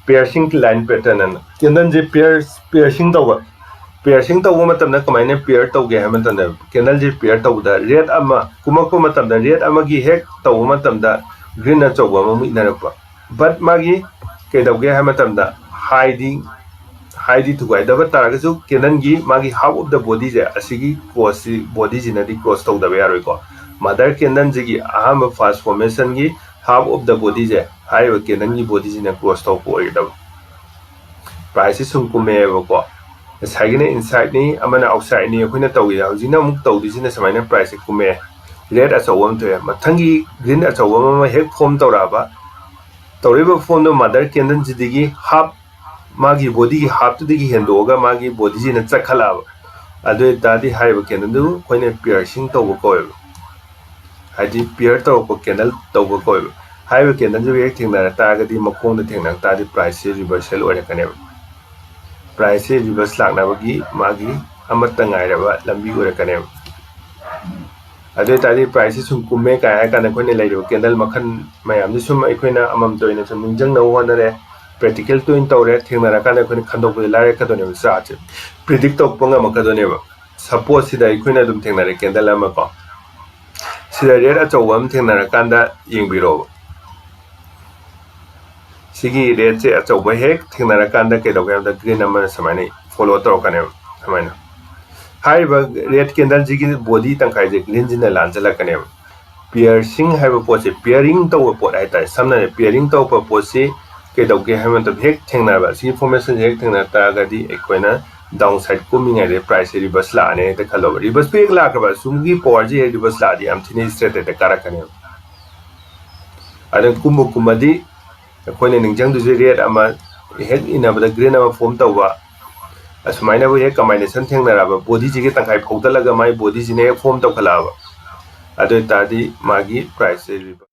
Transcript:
piercing line pattern and candle je piercing tawba matamda kamaina pair tawge ha matamda candle je pair tawda red ama kumakpa matamda red ama gi hek tawba matamda green na chawba ma muinarapa but magi kedawge ha matamda hiding to guide the taragasu kenangi magi half of the body je asigi cross body jinadi cross to the yariko mother kenan jigi aham fast formation gi half of the body je hai kenangi body jina cross to ko ida price sum kume ko sagine inside ni amana outside ni khuna tawi hojina muk tawdi jina samaina price kume red achawam to mathangi green achawam ma hek form tawraba tawriba form no mother kenan jidigi half magi body ki half to the hendoga magi body jina chakhala adu dadi haiba kendu koine piercing to ko hadi pier to ko kenal to ko haiba kendu ye thingna ta ga di makong da thingna ta di price reversal ore kane price reverse lakna bagi magi amata ngai ra ba lambi ore kane adu dadi price sum kumme ka ha kana koine lairo kendal makhan mayam ni sum aikoina amam to ina sum ningjang na wonare practical to in tawre thingna ra kana koine khandok bu lare ka done sa che predict to ponga ma ka done ba suppose sida ikoina dum thingna re kendal ama ko sida red achawam thingna ra kanda yingbiro sigi red che achawa hek thingna ra kanda ke dogam da green ama samani follow to kane samana hai ba red kendal jigi body tangkai je green jina lanjala kane piercing hai ba po che pairing to po ai tai samna pairing to po se ke dogge hamen to hek thengna ba si formation hek thengna ta ga di ekoina downside coming ai price reverse la ne te khalo reverse pe la ka ba sumgi power ji reverse la di am thine straight te kara kane adan kumadi ekoina ningjang du je red ama hek ina ba green ama form to ba asmaina bu hek combination thengna ra ba body ji ke tangkai phawdalaga mai body ji ne form to khala ba adu ta di magi price reverse